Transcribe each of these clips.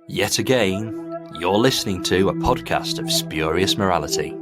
Yet again, you're listening to a podcast of spurious morality.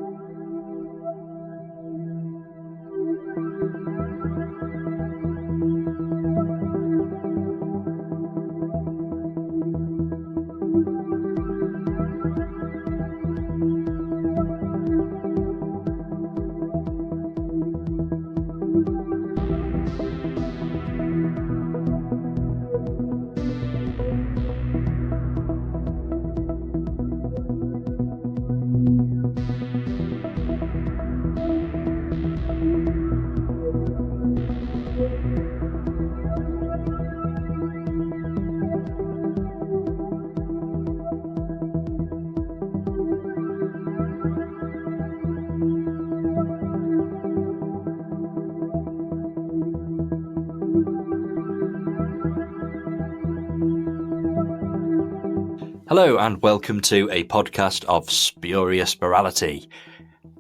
Hello and welcome to a podcast of spurious morality.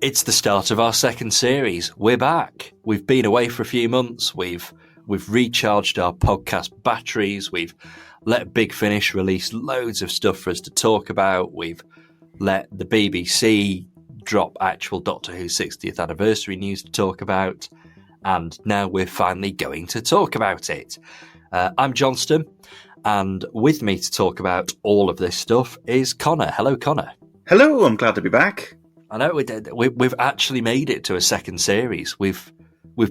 It's the start of our second series. We're back. We've been away for a few months. We've recharged our podcast batteries. We've let Big Finish release loads of stuff for us to talk about. We've let the BBC drop actual Doctor Who 60th anniversary news to talk about. And now we're finally going to talk about it. I'm Johnstone. And with me to talk about all of this stuff is Connor. Hello, Connor. Hello, I'm glad to be back. I know we've actually made it to a second series. We've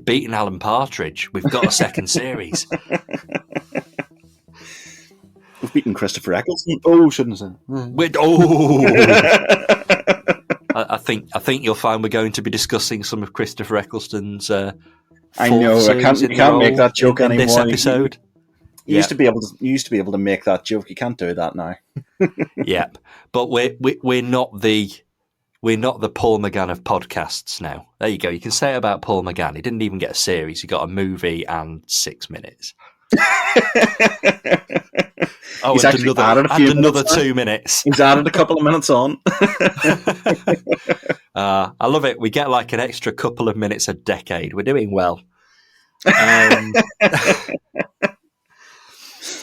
beaten Alan Partridge. We've got a second series. We've beaten Christopher Eccleston. Oh, shouldn't I say? I think you'll find we're going to be discussing some of Christopher Eccleston's. I know. I can't make that joke anymore. This episode. You used to be able to make that joke. You can't do that now. Yep, but we're not the Paul McGann of podcasts now. There you go. You can say it about Paul McGann. He didn't even get a series. He got a movie and 6 minutes. He's actually added a few another 2 minutes. He's added a couple of minutes on. I love it. We get like an extra couple of minutes a decade. We're doing well.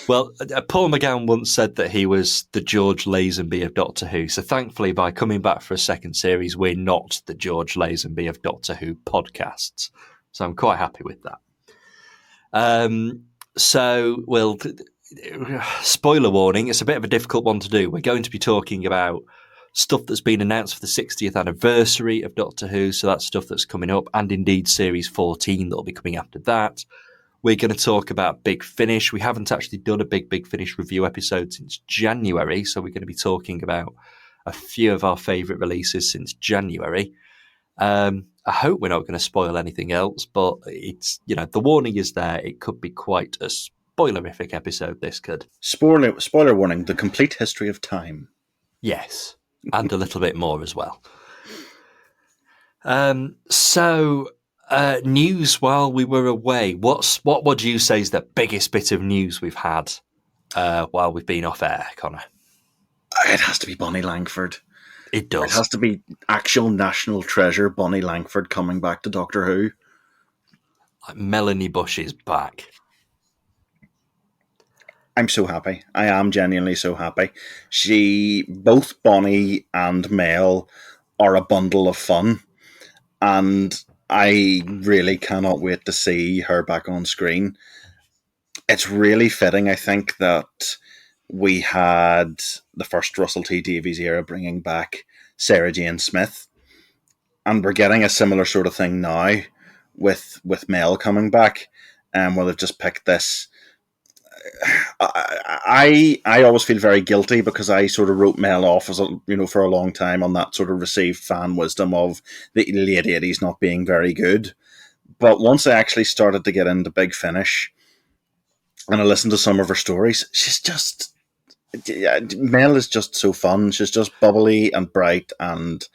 Well, Paul McGann once said that he was the George Lazenby of Doctor Who. So thankfully, by coming back for a second series, we're not the George Lazenby of Doctor Who podcasts. So I'm quite happy with that. Spoiler warning, it's a bit of a difficult one to do. We're going to be talking about stuff that's been announced for the 60th anniversary of Doctor Who. So that's stuff that's coming up, and indeed Series 14 that'll be coming after that. We're going to talk about Big Finish. We haven't actually done a Big Finish review episode since January, so we're going to be talking about a few of our favourite releases since January. I hope we're not going to spoil anything else, but it's, the warning is there. It could be quite a spoilerific episode, this could. Spoiler warning, the complete history of time. Yes, and a little bit more as well. News while we were away. What would you say is the biggest bit of news we've had while we've been off air, Connor? It has to be Bonnie Langford. It does. It has to be actual national treasure Bonnie Langford coming back to Doctor Who. Melanie Bush is back. I'm so happy. I am genuinely so happy. Both Bonnie and Mel are a bundle of fun, and I really cannot wait to see her back on screen. It's really fitting, I think, that we had the first Russell T Davies era bringing back Sarah Jane Smith, and we're getting a similar sort of thing now with Mel coming back, where they've just picked this. I always feel very guilty because I sort of wrote Mel off as for a long time on that sort of received fan wisdom of the late 80s not being very good. But once I actually started to get into Big Finish and I listened to some of her stories, Mel is just so fun. She's just bubbly and bright and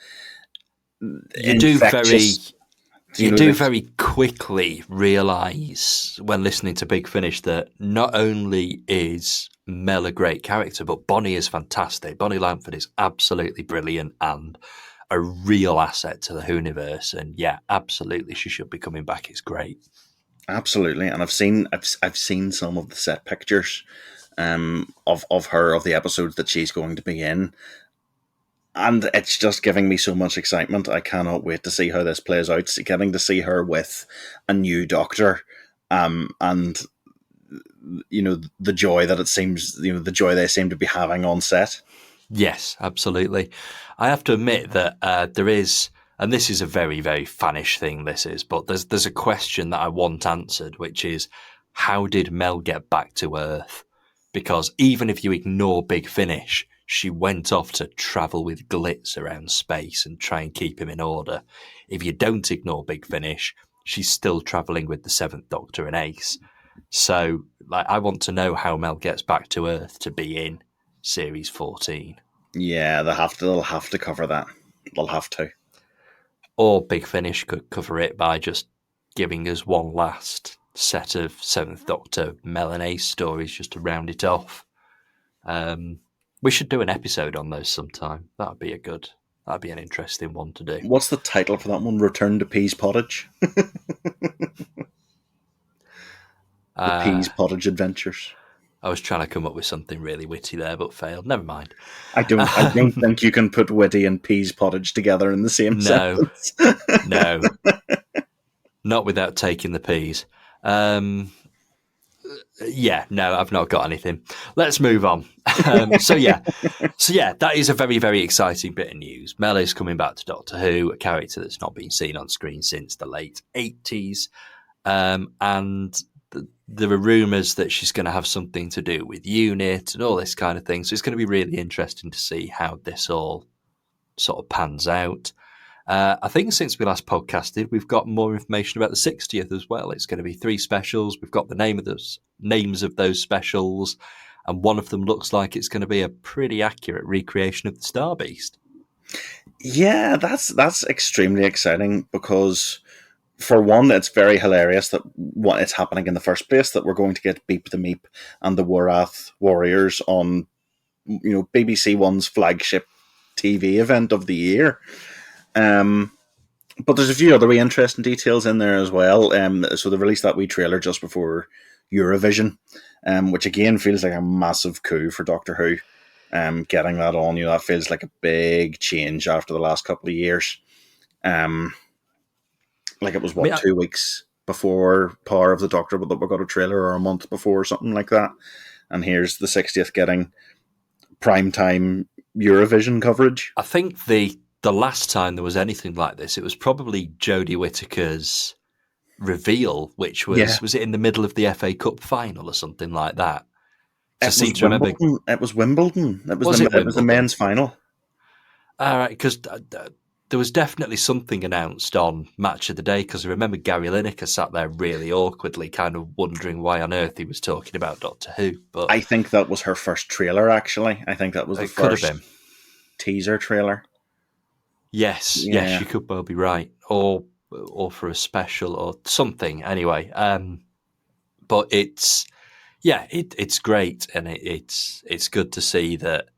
infectious. You do very quickly realise when listening to Big Finish that not only is Mel a great character, but Bonnie is fantastic. Bonnie Langford is absolutely brilliant and a real asset to the Whoniverse. And yeah, absolutely, she should be coming back. It's great. Absolutely, and I've seen some of the set pictures of her, of the episodes that she's going to be in. And it's just giving me so much excitement. I cannot wait to see how this plays out. Getting to see her with a new doctor, and the joy that it seems, the joy they seem to be having on set. Yes, absolutely. I have to admit that there is, and this is a very, very fanish thing, this is, but there's a question that I want answered, which is, how did Mel get back to Earth? Because even if you ignore Big Finish, she went off to travel with Glitz around space and try and keep him in order. If you don't ignore Big Finish, she's still travelling with the Seventh Doctor and Ace. So, I want to know how Mel gets back to Earth to be in Series 14. Yeah, they'll have to cover that. They'll have to. Or Big Finish could cover it by just giving us one last set of Seventh Doctor Mel and Ace stories just to round it off. We should do an episode on those sometime. That'd be an interesting one to do. What's the title for that one? Return to Pease Pottage? The Pease Pottage Adventures. I was trying to come up with something really witty there, but failed. Never mind. I don't think you can put witty and Pease Pottage together in the same sentence. No. Not without taking the peas. Yeah, no, I've not got anything. Let's move on. So yeah, that is a very, very exciting bit of news. Mel is coming back to Doctor Who, a character that's not been seen on screen since the late 80s. And there are rumours that she's going to have something to do with UNIT and all this kind of thing. So it's going to be really interesting to see how this all sort of pans out. I think since we last podcasted, we've got more information about the 60th as well. It's going to be 3 specials. We've got the names of those specials, and one of them looks like it's going to be a pretty accurate recreation of the Star Beast. Yeah, that's extremely exciting because, for one, it's very hilarious that what it's happening in the first place, that we're going to get Beep the Meep and the Warath Warriors on, BBC One's flagship TV event of the year. But there's a few other wee interesting details in there as well. So they released that wee trailer just before Eurovision, which again feels like a massive coup for Doctor Who. Getting that on, that feels like a big change after the last couple of years. Like it was 2 weeks before Power of the Doctor, but we got a trailer, or a month before, or something like that. And here's the 60th getting primetime Eurovision coverage. I think the last time there was anything like this, it was probably Jodie Whittaker's reveal, which was was it in the middle of the FA Cup final or something like that? It was Wimbledon. It was the men's final. All right, because there was definitely something announced on Match of the Day, because I remember Gary Lineker sat there really awkwardly, kind of wondering why on earth he was talking about Doctor Who. But I think that was her first trailer, actually. I think that was the first teaser trailer. Yes, you could well be right. Or for a special or something. Anyway, but it's great, and it's good to see that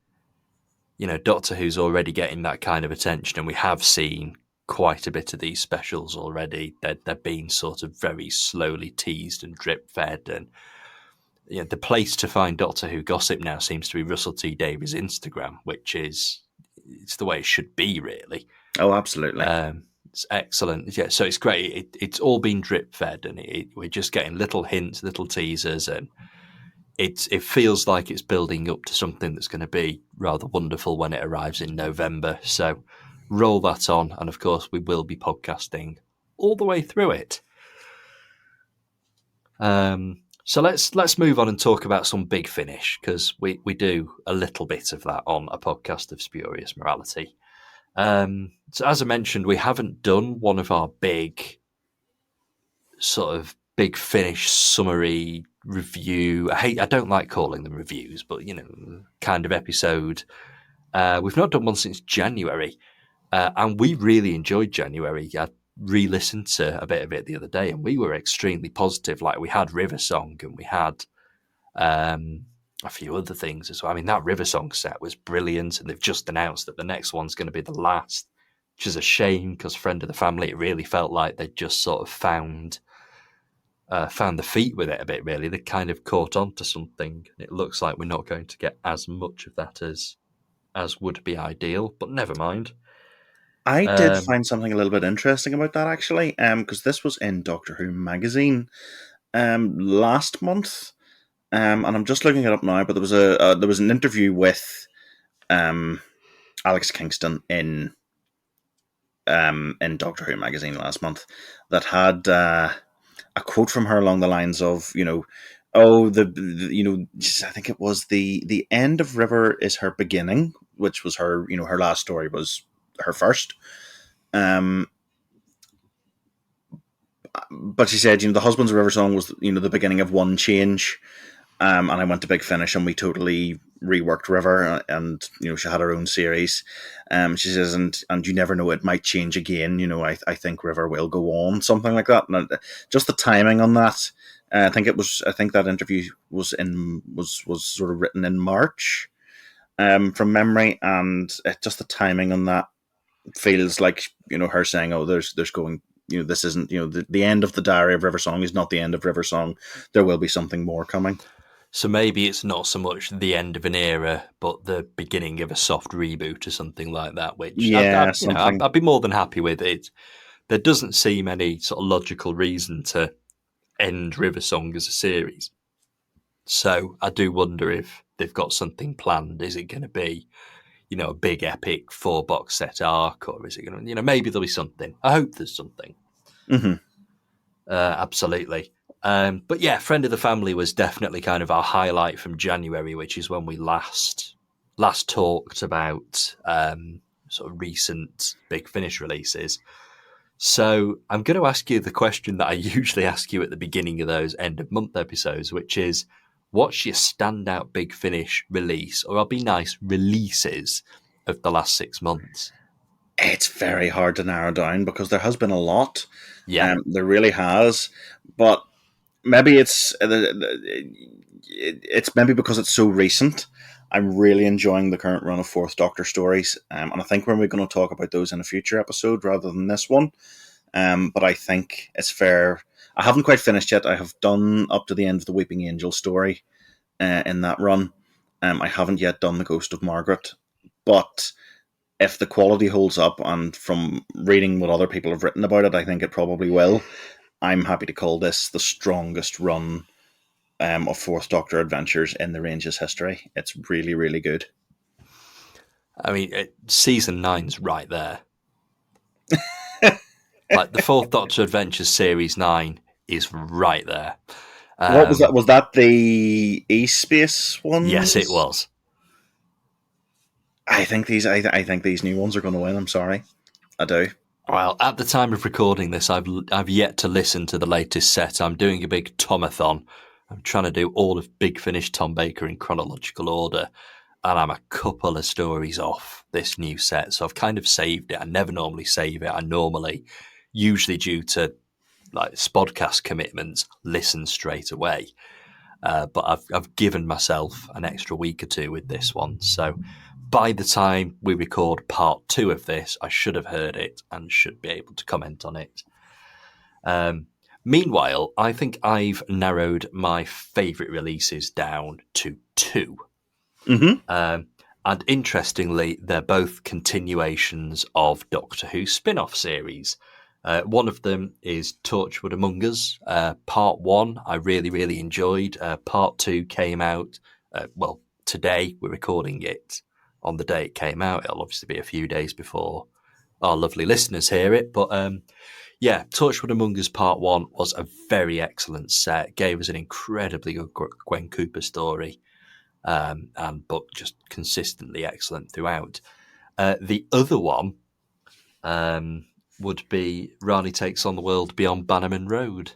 Doctor Who's already getting that kind of attention, and we have seen quite a bit of these specials already. They're being sort of very slowly teased and drip fed, and the place to find Doctor Who gossip now seems to be Russell T Davies' Instagram, which is. It's the way it should be, really. Oh, absolutely. It's excellent. Yeah, so it's great. It's all been drip fed, and we're just getting little hints, little teasers, and it feels like it's building up to something that's going to be rather wonderful when it arrives in November. So roll that on, and of course we will be podcasting all the way through it. So let's move on and talk about some Big Finish, because we do a little bit of that on a podcast of Spurious Morality. So as I mentioned, we haven't done one of our big sort of Big Finish summary review. I don't like calling them reviews, but kind of episode. We've not done one since January, and we really enjoyed January. I re-listened to a bit of it the other day, and we were extremely positive. Like, we had River Song, and we had a few other things as well. I mean, that River Song set was brilliant, and they've just announced that the next one's going to be the last, which is a shame, because friend of the family, it really felt like they'd just sort of found found the feet with it a bit, really. They kind of caught on to something. It looks like we're not going to get as much of that as would be ideal, but never mind. I did Um, find something a little bit interesting about that actually, because this was in Doctor Who magazine last month, and I'm just looking it up now. But there was an interview with um, Alex Kingston in Doctor Who magazine last month that had a quote from her along the lines of, oh, I think it was the end of River is her beginning, which was her, her last story was her first. Um, but she said, the Husbands of River song was, the beginning of one change. And I went to Big Finish and we totally reworked River, and she had her own series. She says, and you never know, it might change again. I think River will go on, something like that. And just the timing on that, I think that interview was sort of written in March, from memory, and just the timing on that feels like her saying, oh, there's going. This isn't, the end of the Diary of River Song is not the end of River Song. There will be something more coming. so maybe it's not so much the end of an era, but the beginning of a soft reboot or something like that. Which Yeah, something. I'd be more than happy with it. There doesn't seem any sort of logical reason to end River Song as a series. So I do wonder if they've got something planned. Is it going to be, a big epic 4-box set arc, or is it going to, maybe there'll be something. I hope there's something. Mm-hmm. Absolutely. But yeah, Friend of the Family was definitely kind of our highlight from January, which is when we last talked about sort of recent Big Finish releases. So I'm going to ask you the question that I usually ask you at the beginning of those end of month episodes, which is, what's your standout Big Finish release, or I'll be nice, releases of the last 6 months? It's very hard to narrow down because there has been a lot. Yeah. There really has, but maybe it's maybe because it's so recent. I'm really enjoying the current run of Fourth Doctor stories, and I think we're going to talk about those in a future episode rather than this one. But I think it's fair. I haven't quite finished yet. I have done up to the end of the Weeping Angel story in that run. I haven't yet done the Ghost of Margaret, but if the quality holds up, and from reading what other people have written about it, I think it probably will. I'm happy to call this the strongest run of Fourth Doctor adventures in the Range's history. It's really, really good. I mean, season 9's right there. Like the Fourth Doctor Adventures Series 9 is right there. What was that? Was that the E-Space one? Yes, it was. I think these new ones are going to win. I'm sorry, I do. Well, at the time of recording this, I've yet to listen to the latest set. I'm doing a big Tomathon. I'm trying to do all of Big Finish Tom Baker in chronological order, and I'm a couple of stories off this new set. So I've kind of saved it. I never normally save it. I normally, usually due to like spodcast commitments, listen straight away. But I've given myself an extra week or two with this one. So by the time we record part 2 of this, I should have heard it and should be able to comment on it. Meanwhile, I think I've narrowed my favourite releases down to 2. Mm-hmm. And interestingly, they're both continuations of Doctor Who spin-off series. One of them is Torchwood Among Us. Part 1 I really, really enjoyed. Part 2 came out, today. We're recording it on the day it came out. It'll obviously be a few days before our lovely listeners hear it. But Torchwood Among Us Part 1 was a very excellent set. Gave us an incredibly good Gwen Cooper story. But just consistently excellent throughout. The other one would be Rani Takes on the World Beyond Bannerman Road,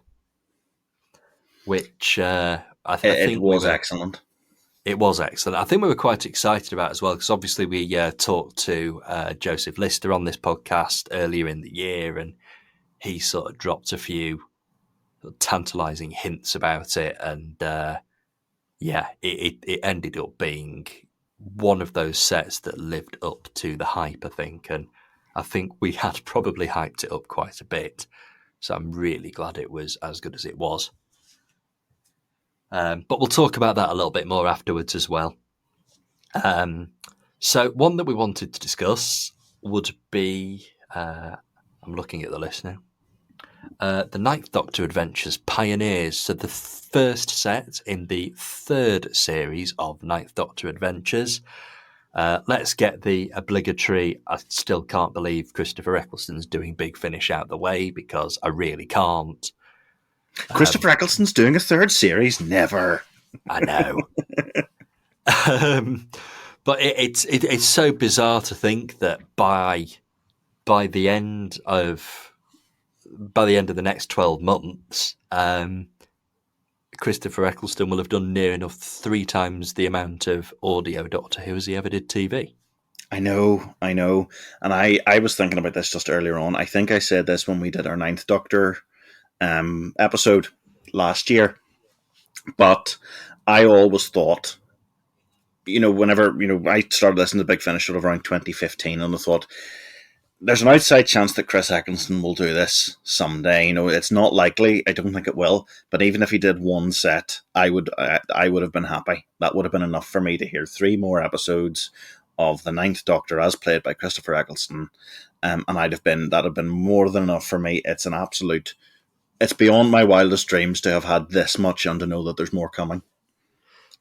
which I think it was excellent. It was excellent. I think we were quite excited about it as well, because obviously we talked to Joseph Lister on this podcast earlier in the year, and he sort of dropped a few tantalising hints about it, and it ended up being one of those sets that lived up to the hype, I think, and I think we had probably hyped it up quite a bit. So I'm really glad it was as good as it was. But we'll talk about that a little bit more afterwards as well. So one that we wanted to discuss would be, I'm looking at the list now, the Ninth Doctor Adventures Pioneers. So the first set in the third series of Ninth Doctor Adventures. Let's get the obligatory, I still can't believe Christopher Eccleston's doing Big Finish out the way, because I really can't. Christopher Eccleston's doing a third series? Never. I know. But it's so bizarre to think that by the end of the next 12 months, Christopher Eccleston will have done near enough 3 times the amount of audio Doctor Who as he ever did TV. I know. And I was thinking about this just earlier on. I think I said this when we did our Ninth Doctor episode last year. But I always thought, whenever, I started listening to Big Finish sort of around 2015, and I thought, there's an outside chance that Chris Eccleston will do this someday. It's not likely. I don't think it will. But even if he did one set, I would have been happy. That would have been enough for me to hear 3 more episodes of the Ninth Doctor as played by Christopher Eccleston, and that'd have been more than enough for me. It's an absolute. It's beyond my wildest dreams to have had this much and to know that there's more coming.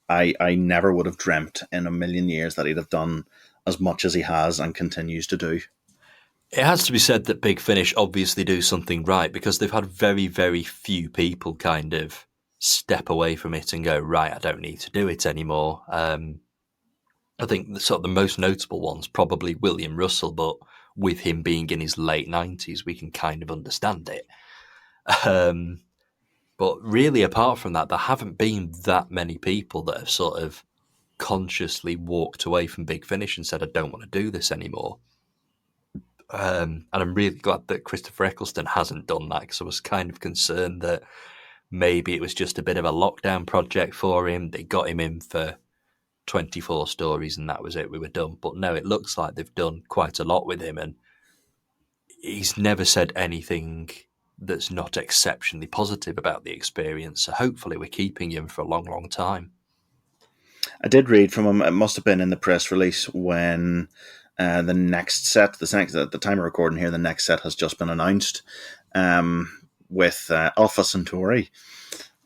I never would have dreamt in a million years that he'd have done as much as he has and continues to do. It has to be said that Big Finish obviously do something right, because they've had very, very few people kind of step away from it and go, right, I don't need to do it anymore. I think the most notable one's probably William Russell, but with him being in his late 90s, we can kind of understand it. But really, apart from that, there haven't been that many people that have sort of consciously walked away from Big Finish and said, I don't want to do this anymore. And I'm really glad that Christopher Eccleston hasn't done that, because I was kind of concerned that maybe it was just a bit of a lockdown project for him. They got him in for 24 stories and that was it. We were done. But no, it looks like they've done quite a lot with him, and he's never said anything that's not exceptionally positive about the experience. So hopefully we're keeping him for a long, long time. I did read from him. It must have been in the press release when the next set, at the time of recording here, the next set has just been announced with Alpha Centauri.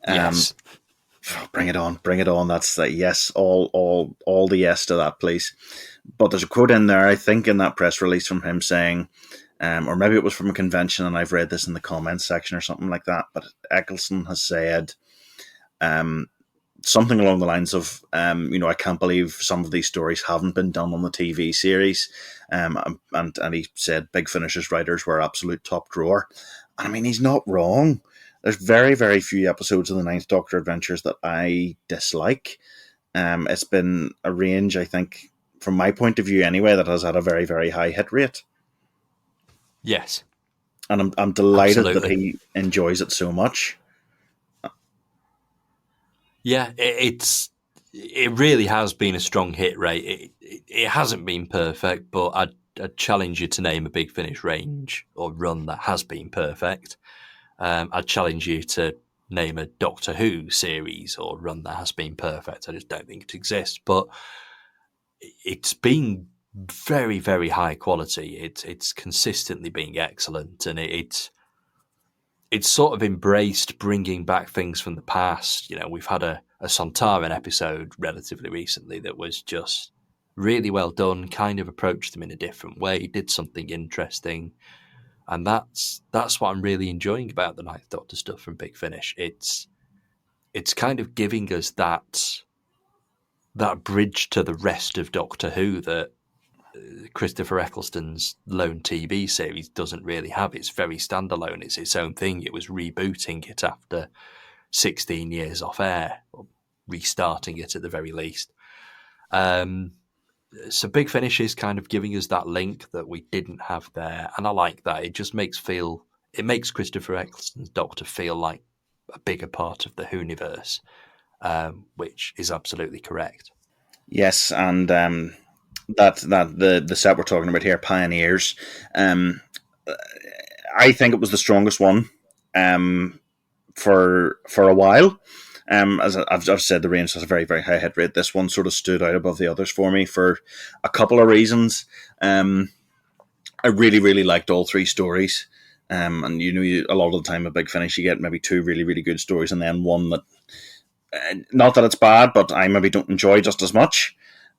Yes. Bring it on. That's yes, all the yes to that, please. But there's a quote in there, I think, in that press release from him saying, or maybe it was from a convention, and I've read this in the comments section or something like that, but Eccleston has said something along the lines of, I can't believe some of these stories haven't been done on the TV series. And he said Big Finish's writers were absolute top drawer. And I mean, he's not wrong. There's very, very few episodes of the Ninth Doctor Adventures that I dislike. It's been a range, I think, from my point of view anyway, that has had a very, very high hit rate. Yes. And I'm delighted Absolutely. that he enjoys it so much. Yeah, it really has been a strong hit rate. It hasn't been perfect, but I'd challenge you to name a Big Finish range or run that has been perfect. I'd challenge you to name a Doctor Who series or run that has been perfect. I just don't think it exists, but it's been very, very high quality. It's consistently being excellent, and it's sort of embraced bringing back things from the past. We've had a Sontaran episode relatively recently that was just really well done, kind of approached them in a different way, did something interesting. And that's what I'm really enjoying about the Ninth Doctor stuff from Big Finish. It's kind of giving us that bridge to the rest of Doctor Who that Christopher Eccleston's lone TV series doesn't really have. It's very standalone. It's its own thing. It was rebooting it after 16 years off air, or restarting it at the very least. So Big Finish is kind of giving us that link that we didn't have there, and I like that. It just makes Christopher Eccleston's Doctor feel like a bigger part of the Whoniverse, which is absolutely correct. Yes, and that the set we're talking about here, Pioneers, I think it was the strongest one for a while. As I've said, the range has a very, very high hit rate. This one sort of stood out above the others for me for a couple of reasons. I really, really liked all three stories. And a lot of the time, a Big Finish, you get maybe two really, really good stories, and then one that, not that it's bad, but I maybe don't enjoy just as much.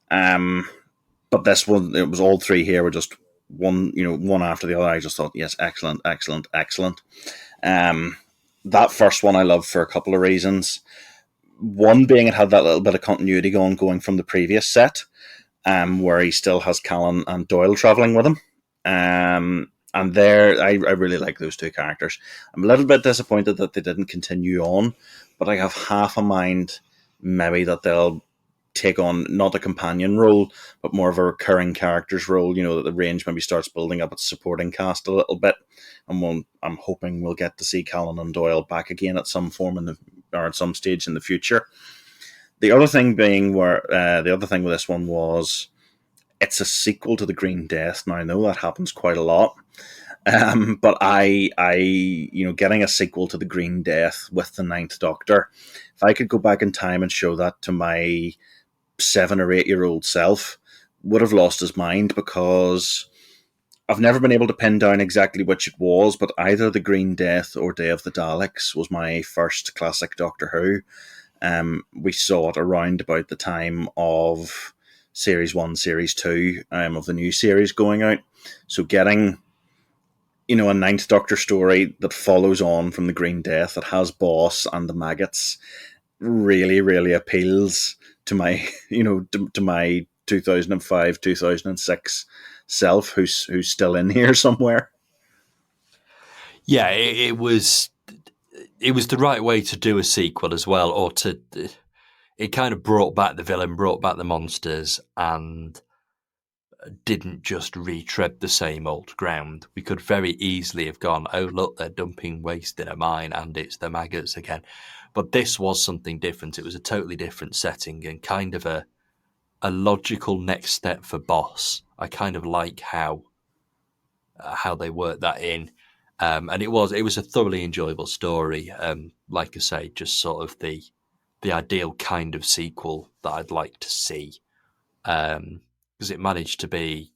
But this one, it was all three here were just one after the other. I just thought, yes, excellent, excellent, excellent. That first one I loved for a couple of reasons. One being it had that little bit of continuity going from the previous set, where he still has Callan and Doyle travelling with him. And there, I really like those two characters. I'm a little bit disappointed that they didn't continue on, but I have half a mind maybe that they'll take on not a companion role, but more of a recurring characters role. That the range maybe starts building up its supporting cast a little bit, and I'm hoping we'll get to see Callan and Doyle back again at some form or at some stage in the future. The other thing being the other thing with this one was it's a sequel to The Green Death. Now I know that happens quite a lot. But I getting a sequel to The Green Death with the Ninth Doctor, if I could go back in time and show that to my 7 or 8 year old self, would have lost his mind, because I've never been able to pin down exactly which it was, but either The Green Death or Day of the Daleks was my first classic Doctor Who. We saw it around about the time of Series 1, Series 2 of the new series going out. So getting a Ninth Doctor story that follows on from The Green Death, that has Boss and the maggots, really, really appeals to my, to my 2005, 2006 self, who's still in here somewhere. Yeah, it was the right way to do a sequel as well, or it kind of brought back the villain, brought back the monsters, and didn't just retread the same old ground. We could very easily have gone, oh, look, they're dumping waste in a mine and it's the maggots again. But this was something different. It was a totally different setting and kind of a logical next step for Boss. I kind of like how they worked that in. And it was a thoroughly enjoyable story. Like I say, just sort of the ideal kind of sequel that I'd like to see. Because it managed to be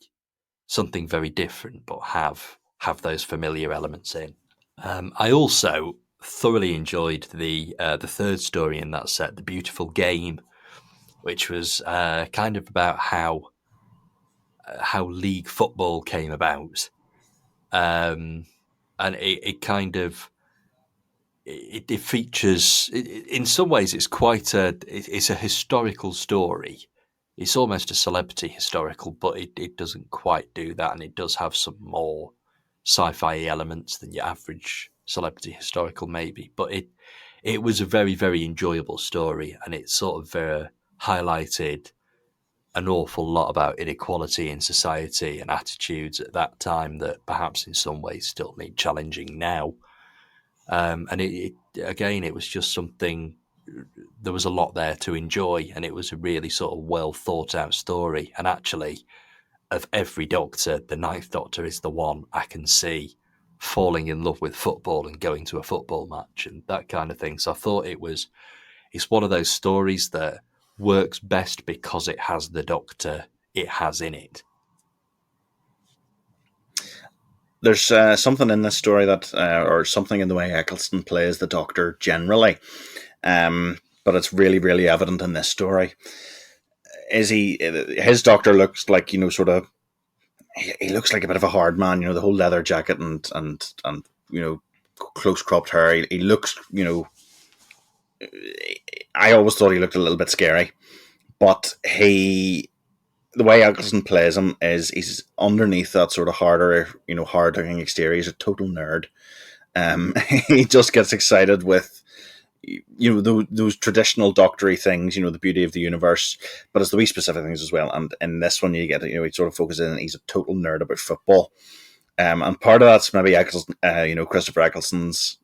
something very different, but have those familiar elements in. I also thoroughly enjoyed the third story in that set, The Beautiful Game, which was kind of about how league football came about, and it kind of it features. In some ways, it's quite it's a historical story. It's almost a celebrity historical, but it doesn't quite do that, and it does have some more sci-fi elements than your average celebrity historical, maybe. But it was a very, very enjoyable story, and it sort of highlighted an awful lot about inequality in society and attitudes at that time that perhaps in some ways still need challenging now. And it was just something. There was a lot there to enjoy, and it was a really sort of well thought out story. And actually, of every Doctor, the Ninth Doctor is the one I can see falling in love with football and going to a football match and that kind of thing. So I thought it's one of those stories that works best because it has the Doctor it has in it. There's something in this story that, or something in the way Eccleston plays the Doctor generally, but it's really, really evident in this story. His Doctor looks like, sort of, he looks like a bit of a hard man, the whole leather jacket and close cropped hair. He looks, I always thought he looked a little bit scary, but the way Eccleston plays him is he's underneath that sort of hard-looking exterior. He's a total nerd. He just gets excited with, those traditional doctory things, the beauty of the universe, but it's the wee specific things as well. And in this one, you get, he sort of focuses in, he's a total nerd about football. And part of that's maybe Eccleston, Christopher Eccleston's,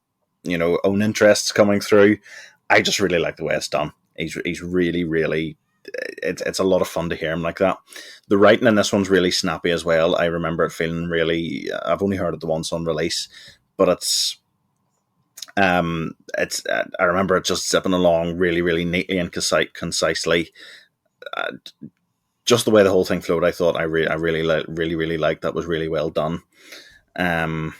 own interests coming through. I just really like the way it's done. He's really, really, it's a lot of fun to hear him like that. The writing in this one's really snappy as well. I remember it feeling really, I've only heard it the once on release, but It's I remember it just zipping along really, really neatly and concisely. Uh, just the way the whole thing flowed, I thought I really liked. That was really well done. Um,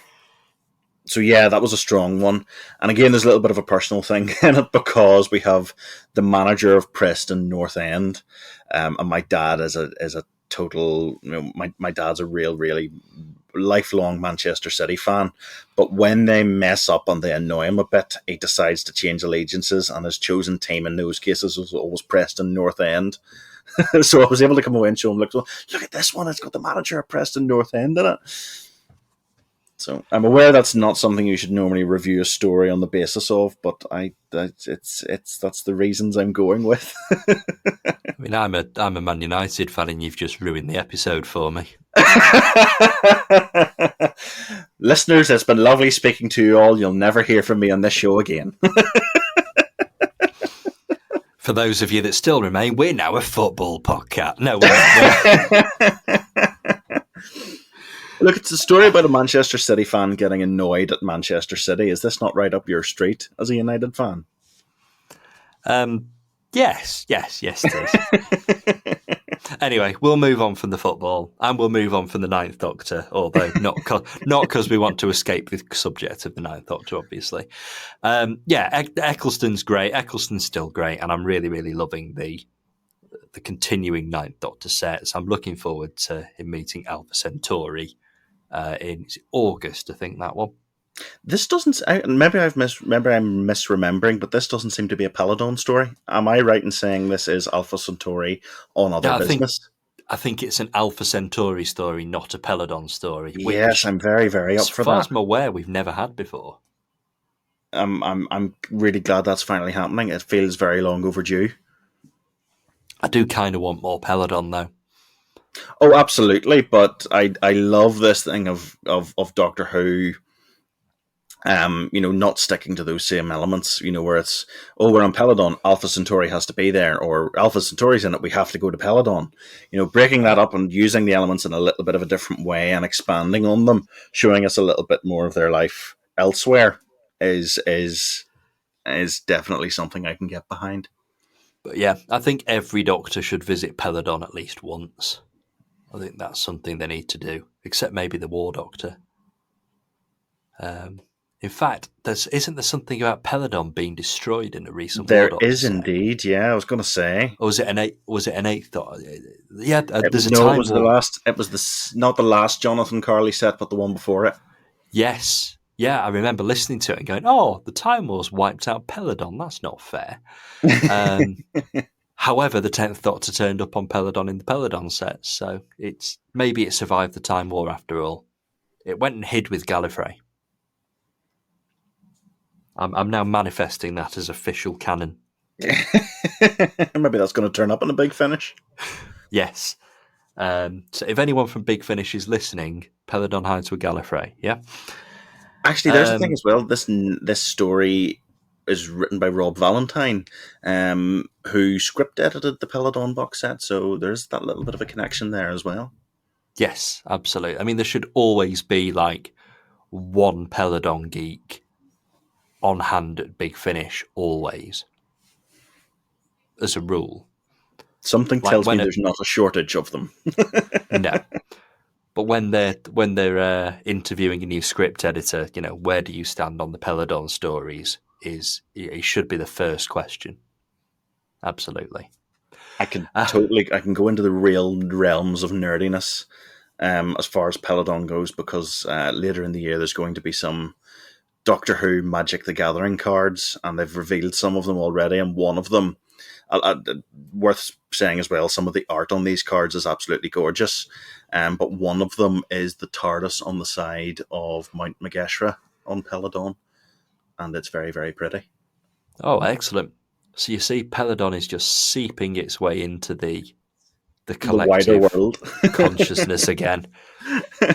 so yeah, that was a strong one. And again, there's a little bit of a personal thing in it because we have the manager of Preston North End, and my dad is a total. My dad's a really lifelong Manchester City fan. But when they mess up and they annoy him a bit, he decides to change allegiances, and his chosen team in those cases was always Preston North End. So I was able to come away and show him, look at this one, it's got the manager of Preston North End in it. So I'm aware that's not something you should normally review a story on the basis of, but that's the reasons I'm going with. I mean, I'm a Man United fan, and you've just ruined the episode for me. Listeners, it's been lovely speaking to you all. You'll never hear from me on this show again. For those of you that still remain, we're now a football podcast. No, we're not. Look, it's a story about a Manchester City fan getting annoyed at Manchester City. Is this not right up your street as a United fan? Yes, it is. Anyway, we'll move on from the football, and we'll move on from the Ninth Doctor, although not because we want to escape the subject of the Ninth Doctor, obviously. Eccleston's great. Eccleston's still great, and I'm really loving the continuing Ninth Doctor sets. I'm looking forward to him meeting Alpha Centauri in August, I think that one. This doesn't. Maybe I'm misremembering, but this doesn't seem to be a Peladon story. Am I right in saying this is Alpha Centauri on other business? I think it's an Alpha Centauri story, not a Peladon story. Yes, I'm very up for that. As far as I'm aware, we've never had before. I'm really glad that's finally happening. It feels very long overdue. I do kind of want more Peladon, though. Oh, absolutely! But I love this thing of Doctor Who. Not sticking to those same elements, where it's, we're on Peladon, Alpha Centauri has to be there, or Alpha Centauri's in it, we have to go to Peladon. Breaking that up and using the elements in a little bit of a different way and expanding on them, showing us a little bit more of their life elsewhere is definitely something I can get behind. But yeah, I think every Doctor should visit Peladon at least once. I think that's something they need to do, except maybe the War Doctor. In fact, isn't there something about Peladon being destroyed in a recent War Doctor? There is indeed, yeah. I was going to say. Or was it an eighth Doctor? Yeah, there's a time. War. It was not the last Jonathan Carley set, but the one before it. Yes, yeah. I remember listening to it and going, "Oh, the Time Wars wiped out Peladon. That's not fair." However, the 10th Doctor turned up on Peladon in the Peladon set, so maybe it survived the Time War after all. It went and hid with Gallifrey. I'm now manifesting that as official canon. Maybe that's going to turn up in a Big Finish. Yes. So if anyone from Big Finish is listening, Peladon hides with Gallifrey, yeah? Actually, there's the thing as well. This story is written by Rob Valentine, who script edited the Peladon box set, so there's that little bit of a connection there as well. Yes, absolutely. I mean, there should always be like one Peladon geek on hand at Big Finish, always, as a rule. Something tells me there's not a shortage of them. No, but when they're interviewing a new script editor, where do you stand on the Peladon stories? It should be the first question. Absolutely. I can go into the real realms of nerdiness as far as Peladon goes, because later in the year there's going to be some Doctor Who Magic the Gathering cards, and they've revealed some of them already, and one of them, worth saying as well, some of the art on these cards is absolutely gorgeous, but one of them is the TARDIS on the side of Mount Mageshra on Peladon, and it's very, very pretty. Oh, excellent. So you see, Peladon is just seeping its way into the collective wider world consciousness again,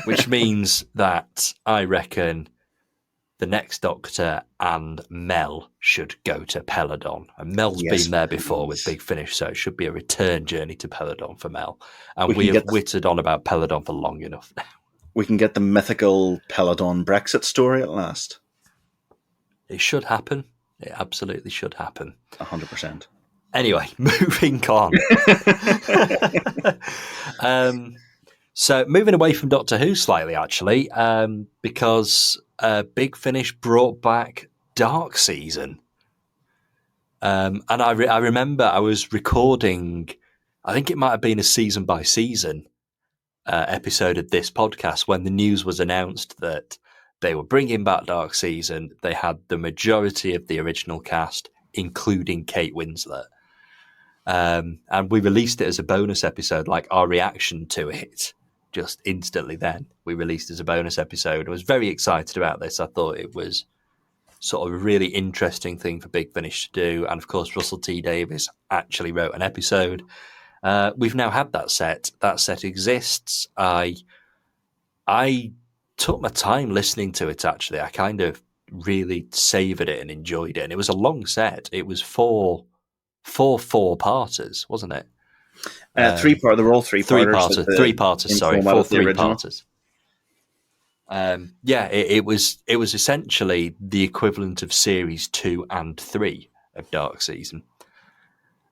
which means that I reckon the next Doctor and Mel should go to Peladon. And Mel's been there before with Big Finish, so it should be a return journey to Peladon for Mel. And we have wittered on about Peladon for long enough now. We can get the mythical Peladon Brexit story at last. It should happen. It absolutely should happen. 100%. Anyway, moving on. So moving away from Doctor Who slightly, actually, because Big Finish brought back Dark Season. And I remember I was recording, I think it might have been a season by season episode of this podcast when the news was announced that they were bringing back Dark Season. They had the majority of the original cast, including Kate Winslet. And we released it as a bonus episode, like our reaction to it, just instantly then. We released as a bonus episode. I was very excited about this. I thought it was sort of a really interesting thing for Big Finish to do. And of course, Russell T Davies actually wrote an episode. We've now had that set. That set exists. I took my time listening to it, actually. I kind of really savoured it and enjoyed it. And it was a long set. It was four parters, wasn't it? Three-part. They were all three-parters. Three-parters, sorry. Four three-parters. It was essentially the equivalent of series 2 and 3 of Dark Season.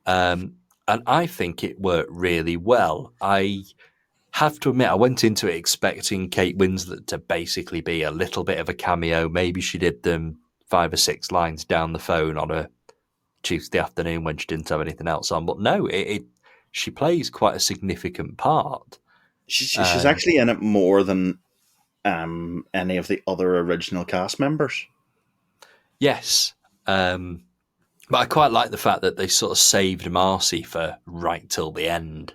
And I think it worked really well. I have to admit, I went into it expecting Kate Winslet to basically be a little bit of a cameo. Maybe she did them 5 or 6 lines down the phone on a Tuesday afternoon when she didn't have anything else on. But no, she plays quite a significant part. She's actually in it more than any of the other original cast members. Yes. But I quite like the fact that they sort of saved Marcy for right till the end.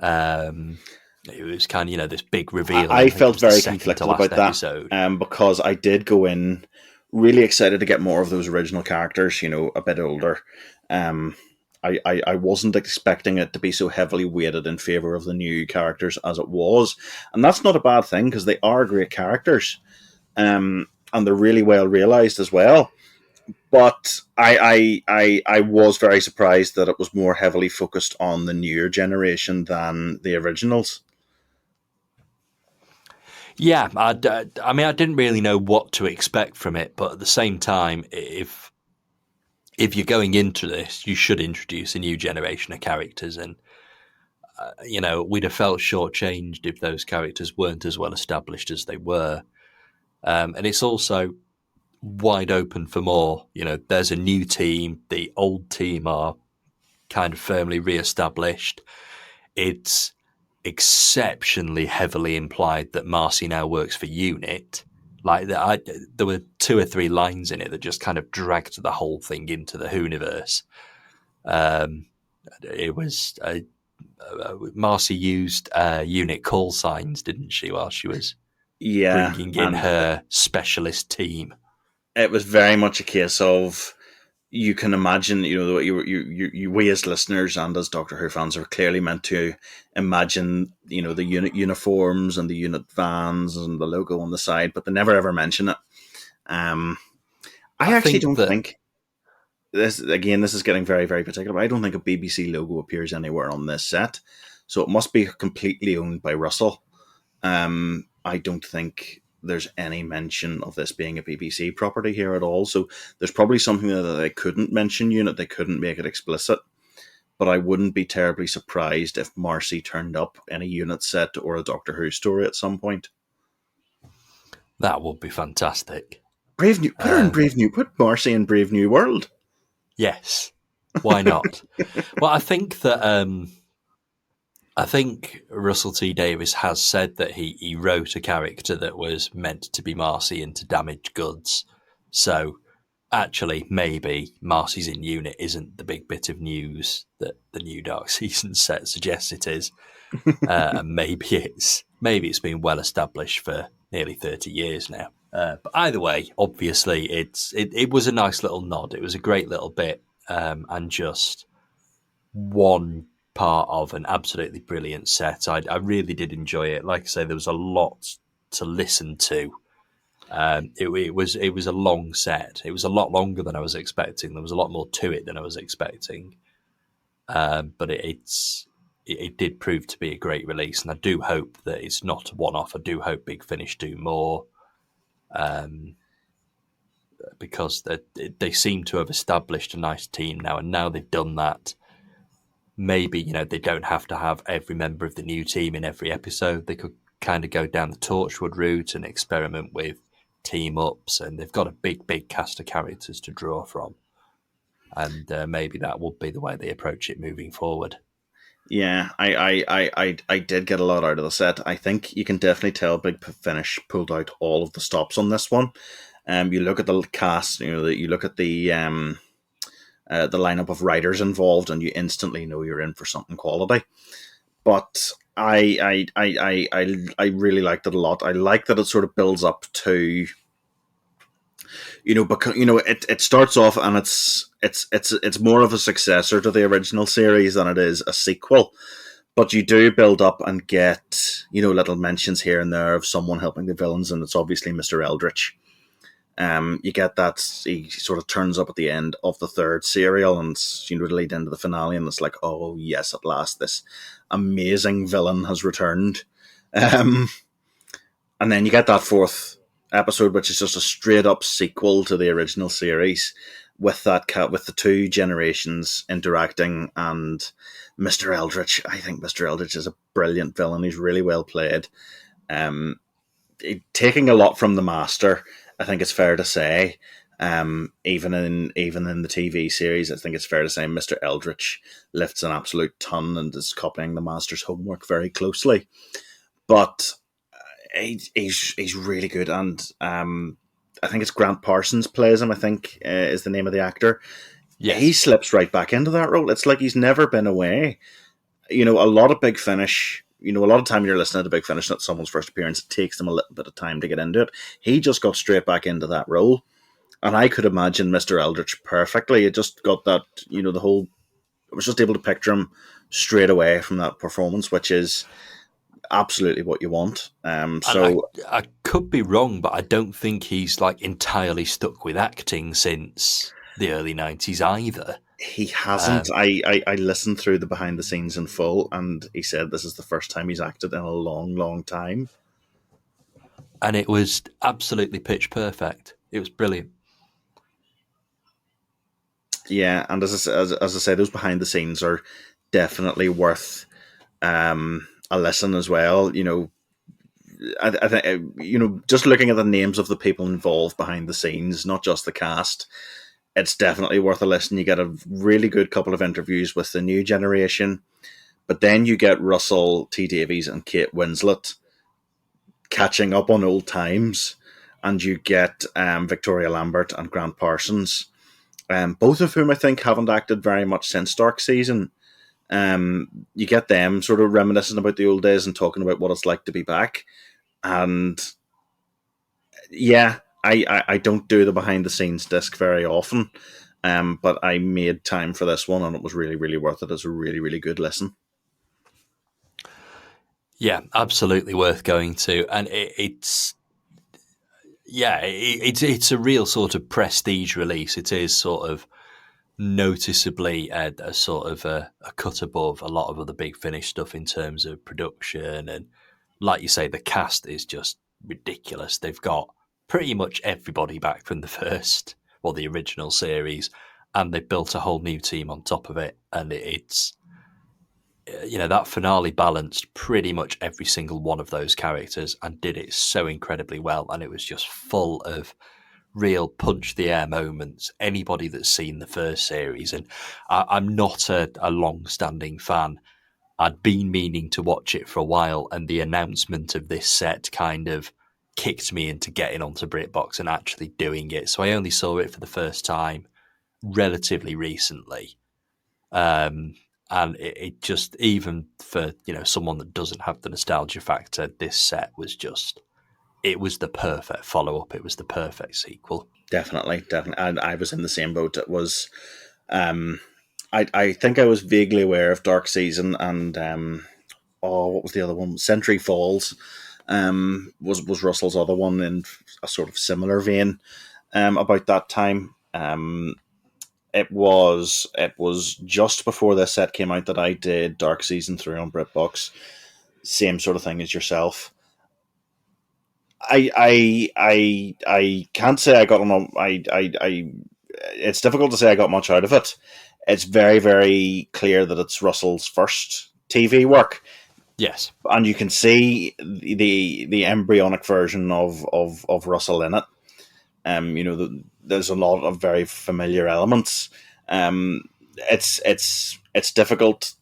It was kind of, this big reveal. I felt very conflicted about that because I did go in really excited to get more of those original characters, a bit older. I wasn't expecting it to be so heavily weighted in favour of the new characters as it was. And that's not a bad thing because they are great characters. And they're really well realised as well. But I was very surprised that it was more heavily focused on the newer generation than the originals. Yeah, I didn't really know what to expect from it, but at the same time, if you're going into this, you should introduce a new generation of characters, and we'd have felt shortchanged if those characters weren't as well established as they were. And it's also wide open for more. There's a new team. The old team are kind of firmly re-established. It's exceptionally heavily implied that Marcy now works for UNIT. Like there were 2 or 3 lines in it that just kind of dragged the whole thing into the Whoniverse. It was Marcy used UNIT call signs, didn't she, while she was bringing in her specialist team. It was very much a case of, you can imagine, you we as listeners and as Doctor Who fans are clearly meant to imagine, the UNIT uniforms and the UNIT vans and the logo on the side, but they never ever mention it. I actually don't think this. Again, this is getting very, very particular. But I don't think a BBC logo appears anywhere on this set, so it must be completely owned by Russell. I don't think there's any mention of this being a BBC property here at all. So there's probably something that they couldn't mention UNIT, they couldn't make it explicit. But I wouldn't be terribly surprised if Marcy turned up in a UNIT set or a Doctor Who story at some point. That would be fantastic. Brave New, put her in Brave New, put Marcy in Brave New World. Yes, why not? Well, I think that I think Russell T Davies has said that he wrote a character that was meant to be Marcy into Damaged Goods. So actually, maybe Marcy's in UNIT isn't the big bit of news that the new Dark Season set suggests it is. And maybe it's been well established for nearly 30 years now. But either way, obviously, it was a nice little nod. It was a great little bit, and just one part of an absolutely brilliant set. I really did enjoy it. Like I say, there was a lot to listen to. It was a long set. It was a lot longer than I was expecting. There was a lot more to it than I was expecting. But it did prove to be a great release, and I do hope that it's not a one-off. I do hope Big Finish do more. because they seem to have established a nice team now, and now they've done that. Maybe they don't have to have every member of the new team in every episode. They could kind of go down the Torchwood route and experiment with team ups, and they've got a big cast of characters to draw from, and maybe that will be the way they approach it moving forward. Yeah, I did get a lot out of the set. I think you can definitely tell Big Finish pulled out all of the stops on this one. You look at the cast, you look at the lineup of writers involved, and you instantly know you're in for something quality. But I really liked it a lot. I like that it sort of builds up to, because it starts off and it's more of a successor to the original series than it is a sequel. But you do build up and get little mentions here and there of someone helping the villains, and it's obviously Mr. Eldritch. You get that he sort of turns up at the end of the third serial, and to lead into the finale, and it's like, oh yes, at last this amazing villain has returned. And then you get that fourth episode, which is just a straight up sequel to the original series, with the two generations interacting, and Mr. Eldritch. I think Mr. Eldritch is a brilliant villain. He's really well played. Taking a lot from the Master, I think it's fair to say. Even in the TV series, I think it's fair to say Mr. Eldritch lifts an absolute ton and is copying the Master's homework very closely. But he's really good, and I think it's Grant Parsons plays him. I think is the name of the actor. Yes. He slips right back into that role. It's like he's never been away. A lot of Big Finish. A lot of time you're listening to Big Finish, not someone's first appearance, it takes them a little bit of time to get into it. He just got straight back into that role. And I could imagine Mr. Eldritch perfectly. It just got that, the whole... I was just able to picture him straight away from that performance, which is absolutely what you want. So I could be wrong, but I don't think he's entirely stuck with acting since the early 90s either. He hasn't. I listened through the behind the scenes in full, and he said this is the first time he's acted in a long time. And it was absolutely pitch perfect. It was brilliant. Yeah, and as I say, those behind the scenes are definitely worth a listen as well. I think just looking at the names of the people involved behind the scenes, not just the cast, it's definitely worth a listen. You get a really good couple of interviews with the new generation, but then you get Russell T Davies and Kate Winslet catching up on old times, and you get Victoria Lambert and Grant Parsons, both of whom I think haven't acted very much since Dark Season. You get them sort of reminiscing about the old days and talking about what it's like to be back. And yeah, I don't do the behind the scenes disc very often, but I made time for this one, and it was really, really worth it. It's a really, really good listen. Yeah, absolutely worth going to, and it's a real sort of prestige release. It is sort of noticeably a sort of a cut above a lot of other Big Finish stuff in terms of production, and like you say, the cast is just ridiculous. They've got pretty much everybody back from the original series, and they built a whole new team on top of it, and it's that finale balanced pretty much every single one of those characters and did it so incredibly well, and it was just full of real punch the air moments. Anybody that's seen the first series, and I'm not a long-standing fan, I'd been meaning to watch it for a while, and the announcement of this set kind of kicked me into getting onto BritBox and actually doing it. So I only saw it for the first time relatively recently. And it just, even for someone that doesn't have the nostalgia factor, this set was just, it was the perfect follow-up. It was the perfect sequel. Definitely. And I was in the same boat. It was, I think I was vaguely aware of Dark Season and, what was the other one? Century Falls was Russell's other one in a sort of similar vein about that time. It was just before this set came out that I did Dark Season 3 on BritBox. Same sort of thing as yourself. I can't say I got on. I it's difficult to say I got much out of it. It's very, very clear that it's Russell's first TV work, Yes. and you can see the embryonic version of Russell in it. There's a lot of very familiar elements. It's difficult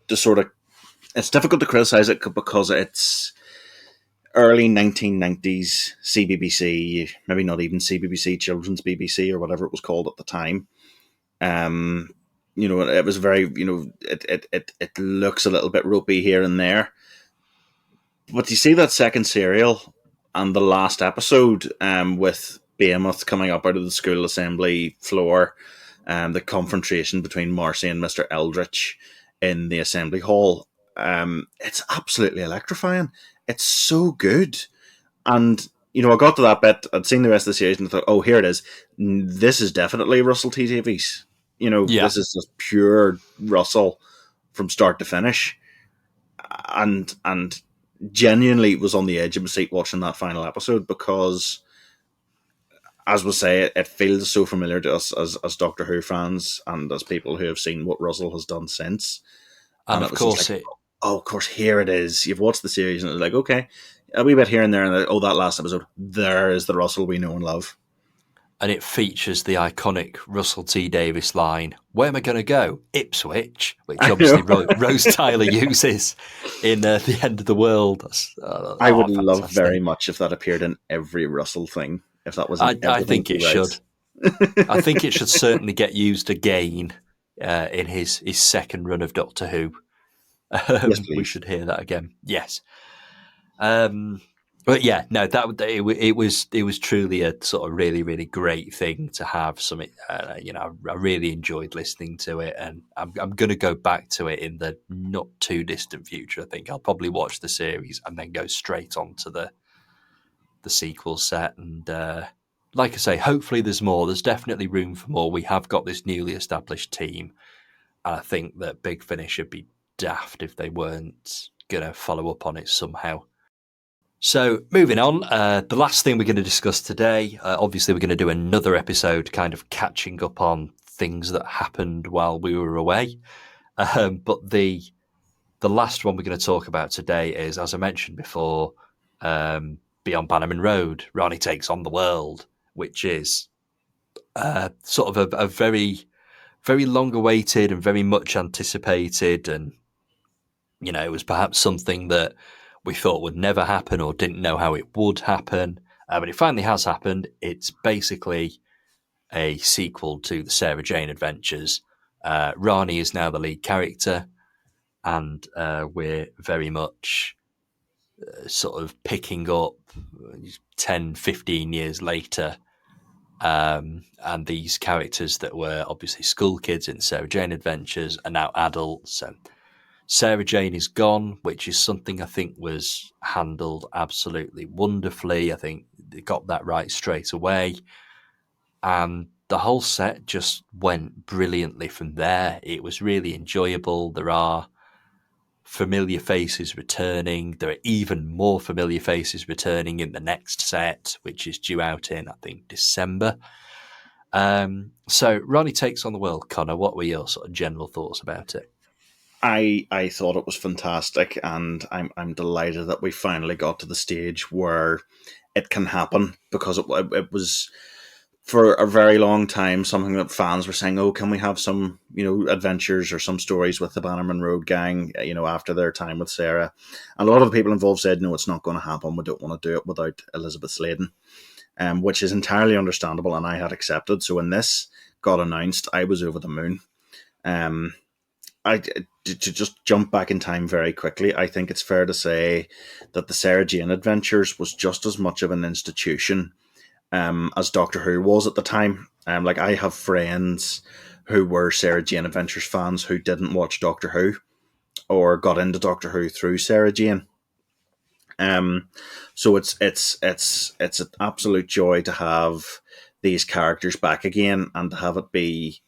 to sort of it's difficult to criticize it because it's early 1990s CBBC, maybe not even CBBC, Children's BBC or whatever it was called at the time. Um, it was very, it looks a little bit ropey here and there. But you see that second serial and the last episode with Behemoth coming up out of the school assembly floor, the confrontation between Marcy and Mr. Eldritch in the assembly hall. It's absolutely electrifying. It's so good. And, I got to that bit, I'd seen the rest of the series and I thought, oh, here it is. This is definitely Russell T Davies. Yeah. This is just pure Russell from start to finish. And genuinely was on the edge of my seat watching that final episode because, as we say, it feels so familiar to us as Doctor Who fans and as people who have seen what Russell has done since. And it of was just course like, oh, of course, here it is. You've watched the series and it's like, okay, a wee bit here and there, and oh, that last episode, there is the Russell we know and love. And it features the iconic Russell T Davies line, "Where am I going to go? Ipswich," which obviously Rose Tyler uses in The End of the World. I would love fantastic. very much if that appeared in every Russell thing. If that was in I think it should. I think it should certainly get used again in his second run of Doctor Who. Yes, please. We should hear that again. Yes. But yeah, no, it was truly a sort of really, really great thing to have. Something I really enjoyed listening to it, and I'm going to go back to it in the not too distant future. I think I'll probably watch the series and then go straight on to the sequel set. And like I say, hopefully there's more. There's definitely room for more. We have got this newly established team, and I think that Big Finish would be daft if they weren't going to follow up on it somehow. So, moving on, the last thing we're going to discuss today, obviously we're going to do another episode kind of catching up on things that happened while we were away. But the last one we're going to talk about today is, as I mentioned before, Beyond Bannerman Road, Ronnie Takes on the World, which is sort of a very, very long awaited and very much anticipated, and, it was perhaps something that we thought would never happen or didn't know how it would happen. But it finally has happened. It's basically a sequel to the Sarah Jane Adventures. Rani is now the lead character, and we're very much sort of picking up 10, 15 years later. And these characters that were obviously school kids in Sarah Jane Adventures are now adults. And Sarah Jane is gone, which is something I think was handled absolutely wonderfully. I think they got that right straight away. And the whole set just went brilliantly from there. It was really enjoyable. There are familiar faces returning. There are even more familiar faces returning in the next set, which is due out in, I think, December. So Ronnie Takes on the World. Connor, what were your sort of general thoughts about it? I thought it was fantastic, and I'm delighted that we finally got to the stage where it can happen, because it was for a very long time something that fans were saying, oh, can we have some adventures or some stories with the Bannerman Road gang after their time with Sarah. And a lot of the people involved said, no, it's not going to happen, we don't want to do it without Elizabeth Sladen, which is entirely understandable, and I had accepted. So when this got announced, I was over the moon. To just jump back in time very quickly, I think it's fair to say that the Sarah Jane Adventures was just as much of an institution as Doctor Who was at the time. I have friends who were Sarah Jane Adventures fans who didn't watch Doctor Who or got into Doctor Who through Sarah Jane. So it's an absolute joy to have these characters back again, and to have it be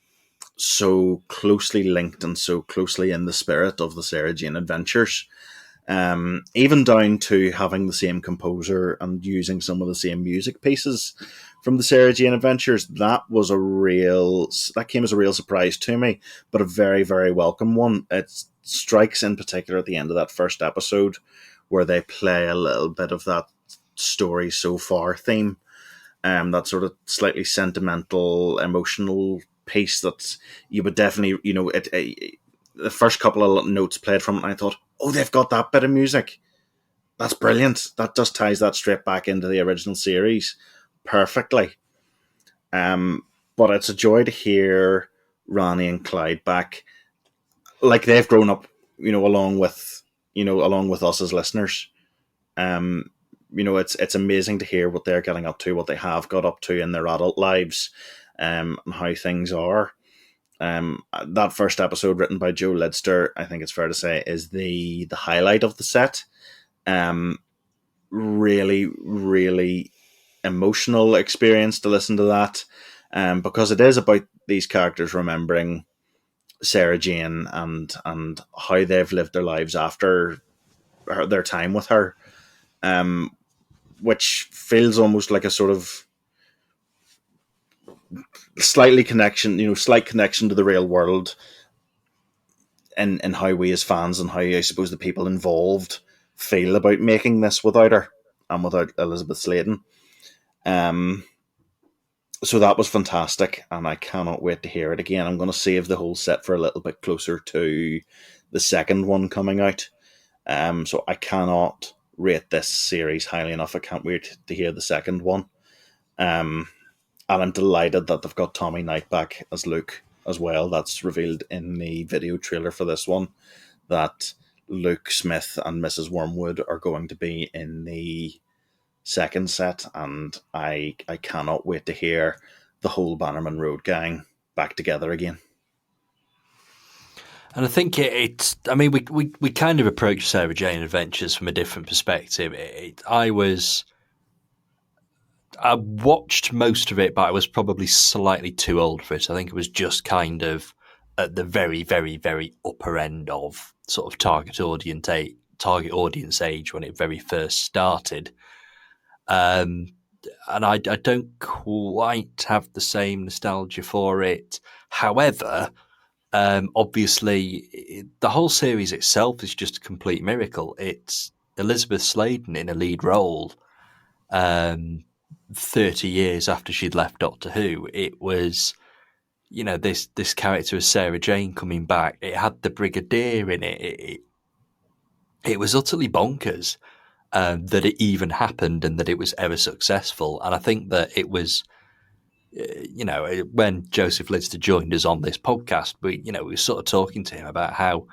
so closely linked and so closely in the spirit of the Sarah Jane Adventures. Even down to having the same composer and using some of the same music pieces from the Sarah Jane Adventures. That came as a real surprise to me, but a very, very welcome one. It strikes in particular at the end of that first episode where they play a little bit of that story so far theme, that sort of slightly sentimental, emotional piece that you would definitely, the first couple of notes played from it, and I thought, oh, they've got that bit of music. That's brilliant. That just ties that straight back into the original series perfectly. But it's a joy to hear Ronnie and Clyde back. Like they've grown up, along with us as listeners. It's amazing to hear what they're getting up to, what they have got up to in their adult lives, and how things are. That first episode, written by Joe Lidster, I think it's fair to say, is the highlight of the set. Really, really emotional experience to listen to that, because it is about these characters remembering Sarah Jane and how they've lived their lives after their time with her, which feels almost like a sort of slight connection to the real world, and how we as fans and how I suppose the people involved feel about making this without her and without Elizabeth Sladen. So that was fantastic, and I cannot wait to hear it again. I'm going to save the whole set for a little bit closer to the second one coming out. So I cannot rate this series highly enough. I can't wait to hear the second one. And I'm delighted that they've got Tommy Knight back as Luke as well. That's revealed in the video trailer for this one, that Luke Smith and Mrs. Wormwood are going to be in the second set, and I cannot wait to hear the whole Bannerman Road gang back together again. And I think I mean, we kind of approach Sarah Jane Adventures from a different perspective. I watched most of it, but I was probably slightly too old for it. I think it was just kind of at the very, very, very upper end of sort of target audience age when it very first started. And I don't quite have the same nostalgia for it. However, obviously, the whole series itself is just a complete miracle. It's Elizabeth Sladen in a lead role. 30 years after she'd left Doctor Who, it was, this character of Sarah Jane coming back. It had the Brigadier in it. It was utterly bonkers that it even happened and that it was ever successful. And I think that it was, when Joseph Lidster joined us on this podcast, we were sort of talking to him about how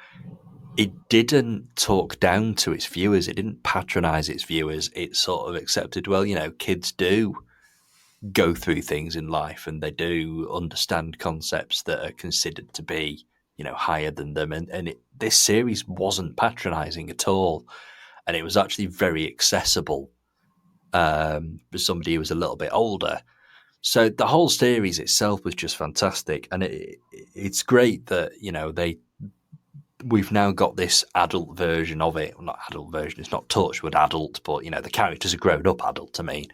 it didn't talk down to its viewers. It didn't patronize its viewers. It sort of accepted, well, kids do go through things in life and they do understand concepts that are considered to be, higher than them. And this series wasn't patronizing at all. And it was actually very accessible for somebody who was a little bit older. So the whole series itself was just fantastic. And it's great that, we've now got this adult version of it. Well, not adult version, it's not Torchwood adult, but the characters are grown up adult to me.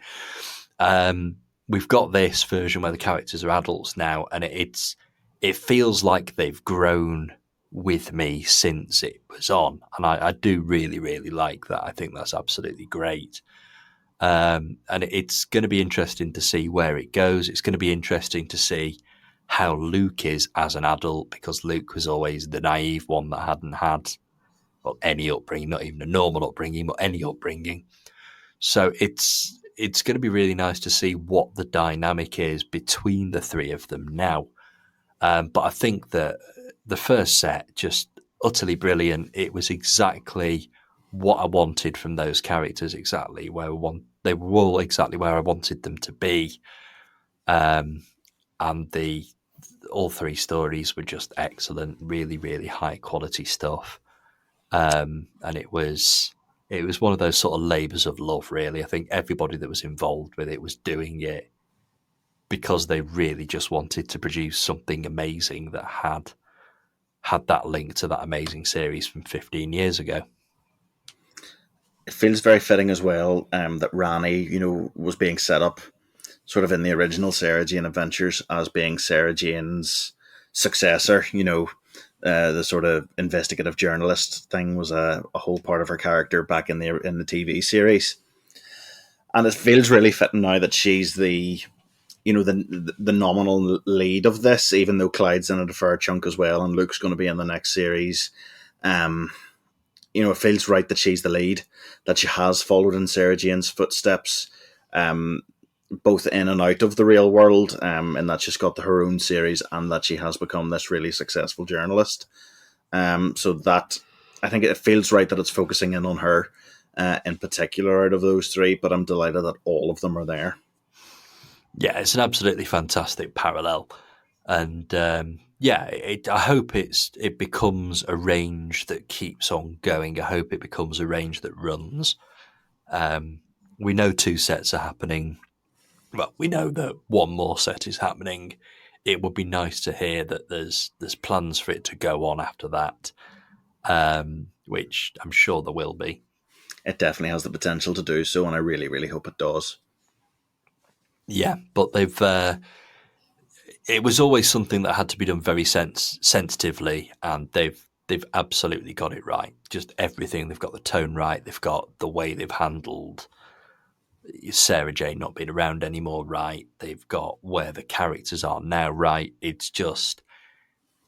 We've got this version where the characters are adults now, and it feels like they've grown with me since it was on, and I do really, really like that. I think that's absolutely great. And it's going to be interesting to see where it goes. It's going to be interesting to see how Luke is as an adult, because Luke was always the naive one that hadn't had, well, any upbringing, not even a normal upbringing, but any upbringing. So it's going to be really nice to see what the dynamic is between the three of them now. But I think that the first set, just utterly brilliant. It was exactly what I wanted from those characters, exactly where they were all exactly where I wanted them to be. And all three stories were just excellent, really, really high quality stuff. And it was one of those sort of labours of love, really. I think everybody that was involved with it was doing it because they really just wanted to produce something amazing that had that link to that amazing series from 15 years ago. it feels very fitting as well that Rani, was being set up sort of in the original Sarah Jane Adventures as being Sarah Jane's successor. The sort of investigative journalist thing was a whole part of her character back in the TV series, and it feels really fitting now that she's the nominal lead of this, even though Clyde's in it a fair chunk as well, and Luke's going to be in the next series. It feels right that she's the lead, that she has followed in Sarah Jane's footsteps, both in and out of the real world, and that she's got her own series, and that she has become this really successful journalist. So that, I think it feels right that it's focusing in on her in particular out of those three, but I'm delighted that all of them are there. Yeah, it's an absolutely fantastic parallel. And I hope it becomes a range that keeps on going. I hope it becomes a range that runs. We know 2 sets are happening. Well, we know that one more set is happening. It would be nice to hear that there's plans for it to go on after that, which I'm sure there will be. It definitely has the potential to do so, and I really, really hope it does. Yeah, but they've... it was always something that had to be done very sensitively, and they've absolutely got it right. Just everything. They've got the tone right. They've got the way they've handled Sarah Jane not being around anymore right. They've got where the characters are now right. It's just,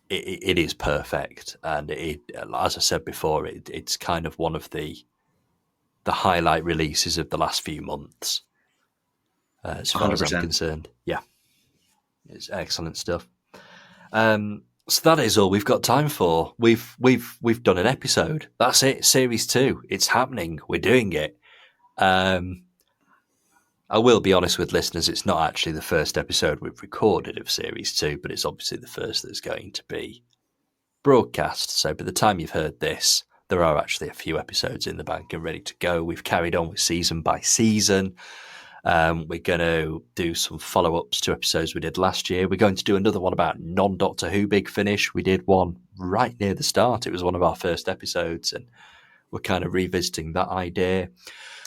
it is perfect. And as I said before, it's kind of one of the highlight releases of the last few months. As far 100%. As I'm concerned. Yeah. It's excellent stuff. So that is all we've got time for. We've done an episode. That's it. Series 2. It's happening. We're doing it. I will be honest with listeners, it's not actually the first episode we've recorded of Series 2, but it's obviously the first that's going to be broadcast. So by the time you've heard this, there are actually a few episodes in the bank and ready to go. We've carried on with season by season. We're going to do some follow-ups to episodes we did last year. We're going to do another one about non-Doctor Who Big Finish. We did one right near the start. It was one of our first episodes, and we're kind of revisiting that idea.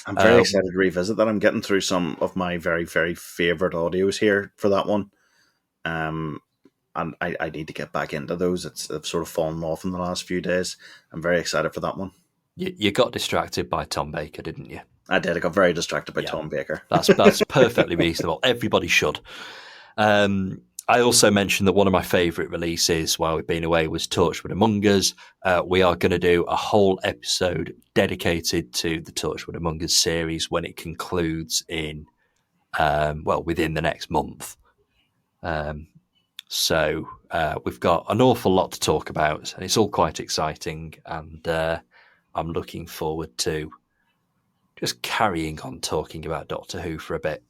I'm very excited to revisit that. I'm getting through some of my very, very favourite audios here for that one. And I need to get back into those. I've sort of fallen off in the last few days. I'm very excited for that one. You got distracted by Tom Baker, didn't you? I did. I got very distracted by Tom Baker. That's perfectly reasonable. Everybody should. I also mentioned that one of my favourite releases while we've been away was Torchwood Among Us. We are going to do a whole episode dedicated to the Torchwood Among Us series when it concludes in, within the next month. So we've got an awful lot to talk about, and it's all quite exciting, and I'm looking forward to just carrying on talking about Doctor Who for a bit.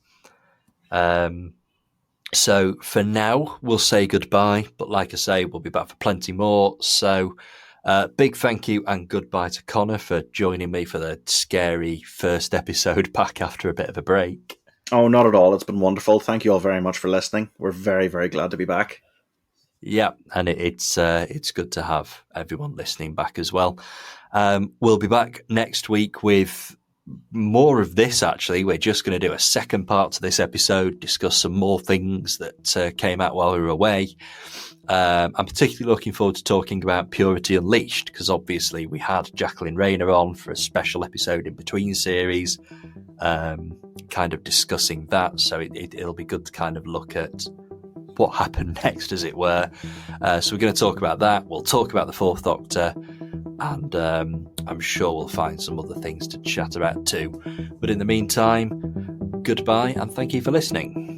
So for now, we'll say goodbye. But like I say, we'll be back for plenty more. So big thank you and goodbye to Connor for joining me for the scary first episode back after a bit of a break. Oh, not at all. It's been wonderful. Thank you all very much for listening. We're very, very glad to be back. Yeah, and it's good to have everyone listening back as well. We'll be back next week with more of this, actually. We're just going to do a second part to this episode, discuss some more things that came out while we were away. I'm particularly looking forward to talking about Purity Unleashed, because obviously we had Jacqueline Rayner on for a special episode in between series, kind of discussing that. So it'll be good to kind of look at what happened next, as it were. So we're going to talk about that. We'll talk about the Fourth Doctor, and I'm sure we'll find some other things to chat about too. But in the meantime, goodbye and thank you for listening.